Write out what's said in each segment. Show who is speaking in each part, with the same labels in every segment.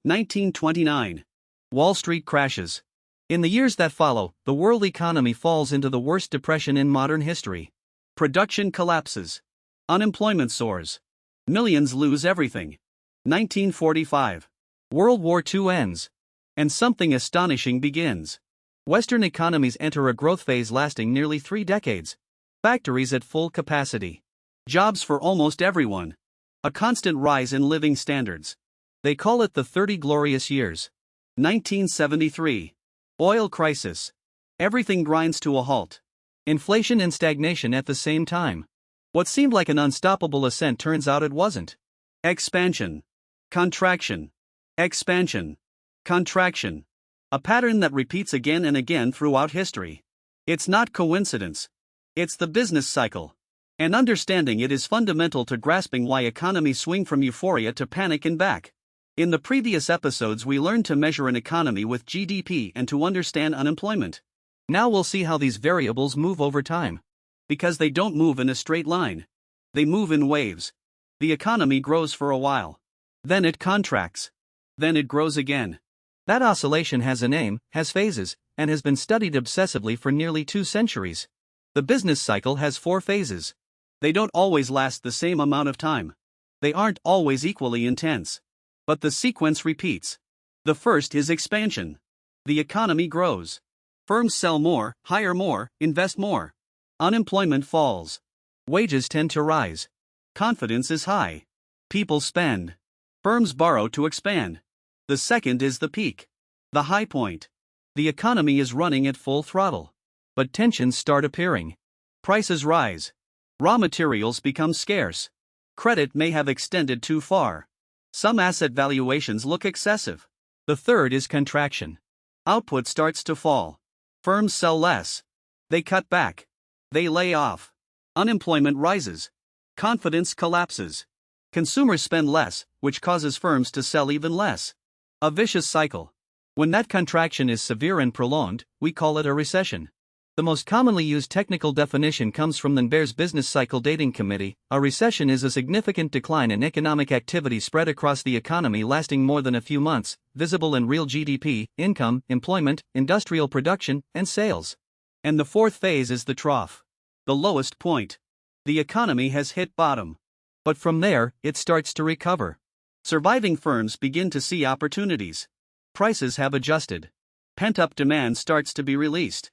Speaker 1: 1929. Wall Street crashes. In the years that follow, the world economy falls into the worst depression in modern history. Production collapses. Unemployment soars. Millions lose everything. 1945. World War II ends. And something astonishing begins. Western economies enter a growth phase lasting nearly 3 decades. Factories at full capacity. Jobs for almost everyone. A constant rise in living standards. They call it the 30 glorious years. 1973. Oil crisis. Everything grinds to a halt. Inflation and stagnation at the same time. What seemed like an unstoppable ascent turns out it wasn't. Expansion. Contraction. Expansion. Contraction. A pattern that repeats again and again throughout history. It's not coincidence. It's the business cycle. And understanding it is fundamental to grasping why economies swing from euphoria to panic and back. In the previous episodes, we learned to measure an economy with GDP and to understand unemployment. Now we'll see how these variables move over time. Because they don't move in a straight line. They move in waves. The economy grows for a while. Then it contracts. Then it grows again. That oscillation has a name, has phases, and has been studied obsessively for nearly 2 centuries. The business cycle has 4 phases. They don't always last the same amount of time. They aren't always equally intense. But the sequence repeats. The first is expansion. The economy grows. Firms sell more, hire more, invest more. Unemployment falls. Wages tend to rise. Confidence is high. People spend. Firms borrow to expand. The second is the peak. The high point. The economy is running at full throttle. But tensions start appearing. Prices rise. Raw materials become scarce. Credit may have extended too far. Some asset valuations look excessive. The third is contraction. Output starts to fall. Firms sell less. They cut back. They lay off. Unemployment rises. Confidence collapses. Consumers spend less, which causes firms to sell even less. A vicious cycle. When that contraction is severe and prolonged, we call it a recession. The most commonly used technical definition comes from the Baer's Business Cycle Dating Committee. A recession is a significant decline in economic activity spread across the economy lasting more than a few months, visible in real GDP, income, employment, industrial production, and sales. And the fourth phase is the trough. The lowest point. The economy has hit bottom. But from there, it starts to recover. Surviving firms begin to see opportunities. Prices have adjusted. Pent-up demand starts to be released.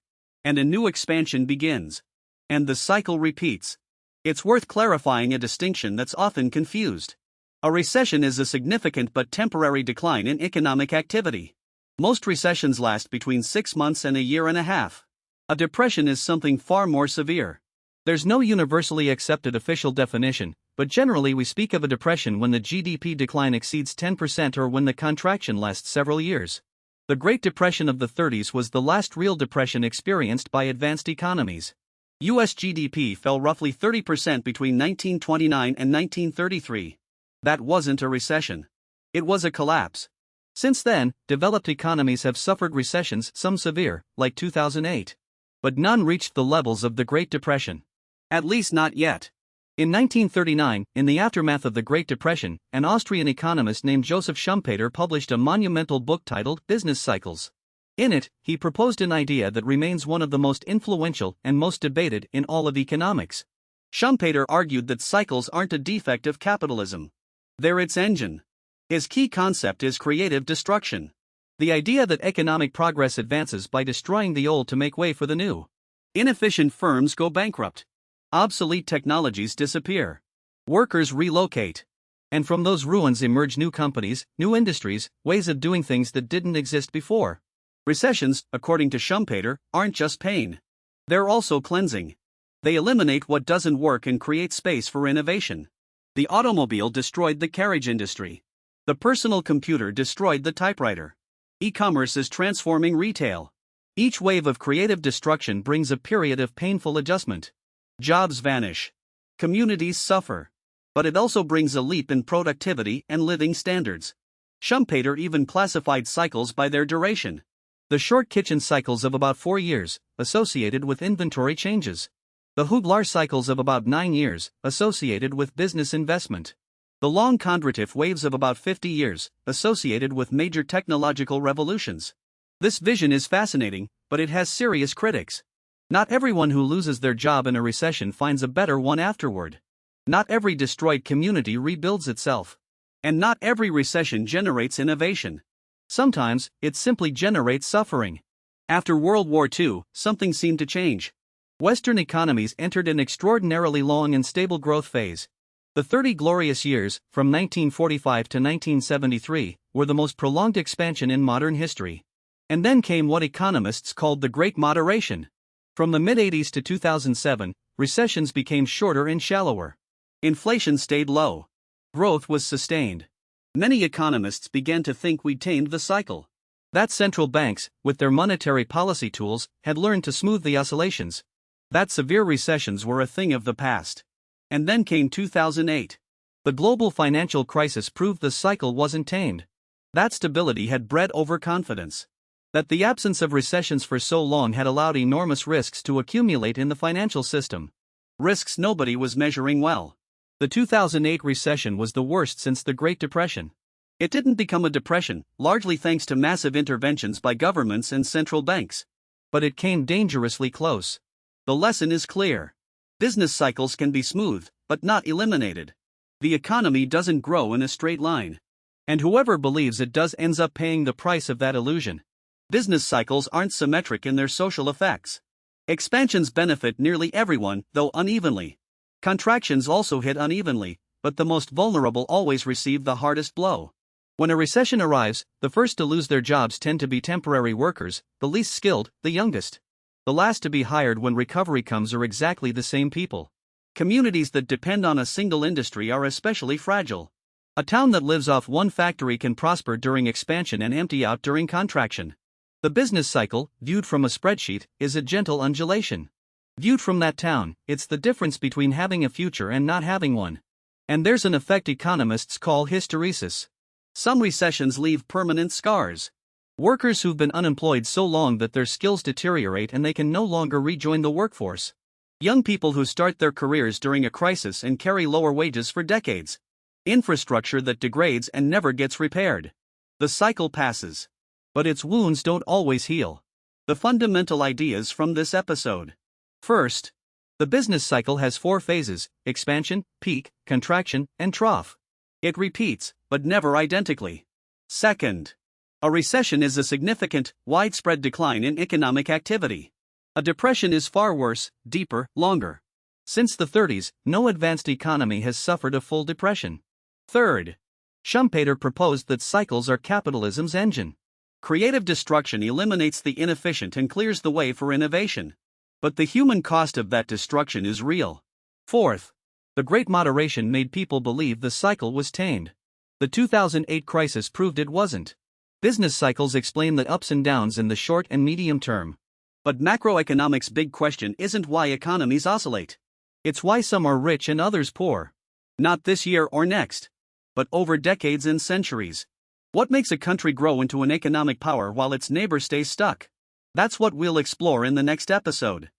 Speaker 1: And a new expansion begins. And the cycle repeats. It's worth clarifying a distinction that's often confused. A recession is a significant but temporary decline in economic activity. Most recessions last between 6 months and a year and a half. A depression is something far more severe. There's no universally accepted official definition, but generally we speak of a depression when the GDP decline exceeds 10% or when the contraction lasts several years. The Great Depression of the 30s was the last real depression experienced by advanced economies. U.S. GDP fell roughly 30% between 1929 and 1933. That wasn't a recession. It was a collapse. Since then, developed economies have suffered recessions, some severe, like 2008. But none reached the levels of the Great Depression. At least not yet. In 1939, in the aftermath of the Great Depression, an Austrian economist named Joseph Schumpeter published a monumental book titled Business Cycles. In it, he proposed an idea that remains one of the most influential and most debated in all of economics. Schumpeter argued that cycles aren't a defect of capitalism. They're its engine. His key concept is creative destruction. The idea that economic progress advances by destroying the old to make way for the new. Inefficient firms go bankrupt. Obsolete technologies disappear. Workers relocate. And from those ruins emerge new companies, new industries, ways of doing things that didn't exist before. Recessions, according to Schumpeter, aren't just pain. They're also cleansing. They eliminate what doesn't work and create space for innovation. The automobile destroyed the carriage industry. The personal computer destroyed the typewriter. E-commerce is transforming retail. Each wave of creative destruction brings a period of painful adjustment. Jobs vanish. Communities suffer. But it also brings a leap in productivity and living standards. Schumpeter even classified cycles by their duration. The short kitchen cycles of about 4 years, associated with inventory changes. The Huglar cycles of about 9 years, associated with business investment. The long contractive waves of about 50 years, associated with major technological revolutions. This vision is fascinating, but it has serious critics. Not everyone who loses their job in a recession finds a better one afterward. Not every destroyed community rebuilds itself. And not every recession generates innovation. Sometimes, it simply generates suffering. After World War II, something seemed to change. Western economies entered an extraordinarily long and stable growth phase. The 30 glorious years, from 1945 to 1973, were the most prolonged expansion in modern history. And then came what economists called the Great Moderation. From the mid-80s to 2007, recessions became shorter and shallower. Inflation stayed low. Growth was sustained. Many economists began to think we'd tamed the cycle. That central banks, with their monetary policy tools, had learned to smooth the oscillations. That severe recessions were a thing of the past. And then came 2008. The global financial crisis proved the cycle wasn't tamed. That stability had bred overconfidence. That the absence of recessions for so long had allowed enormous risks to accumulate in the financial system. Risks nobody was measuring well. The 2008 recession was the worst since the Great Depression. It didn't become a depression, largely thanks to massive interventions by governments and central banks. But it came dangerously close. The lesson is clear. Business cycles can be smoothed, but not eliminated. The economy doesn't grow in a straight line. And whoever believes it does ends up paying the price of that illusion. Business cycles aren't symmetric in their social effects. Expansions benefit nearly everyone, though unevenly. Contractions also hit unevenly, but the most vulnerable always receive the hardest blow. When a recession arrives, the first to lose their jobs tend to be temporary workers, the least skilled, the youngest. The last to be hired when recovery comes are exactly the same people. Communities that depend on a single industry are especially fragile. A town that lives off one factory can prosper during expansion and empty out during contraction. The business cycle, viewed from a spreadsheet, is a gentle undulation. Viewed from that town, it's the difference between having a future and not having one. And there's an effect economists call hysteresis. Some recessions leave permanent scars. Workers who've been unemployed so long that their skills deteriorate and they can no longer rejoin the workforce. Young people who start their careers during a crisis and carry lower wages for decades. Infrastructure that degrades and never gets repaired. The cycle passes. But its wounds don't always heal. The fundamental ideas from this episode. First, the business cycle has 4 phases: expansion, peak, contraction, and trough. It repeats, but never identically. Second, a recession is a significant, widespread decline in economic activity. A depression is far worse, deeper, longer. Since the 30s, no advanced economy has suffered a full depression. Third, Schumpeter proposed that cycles are capitalism's engine. Creative destruction eliminates the inefficient and clears the way for innovation. But the human cost of that destruction is real. Fourth, the Great Moderation made people believe the cycle was tamed. The 2008 crisis proved it wasn't. Business cycles explain the ups and downs in the short and medium term. But macroeconomics' big question isn't why economies oscillate. It's why some are rich and others poor. Not this year or next, but over decades and centuries. What makes a country grow into an economic power while its neighbor stays stuck? That's what we'll explore in the next episode.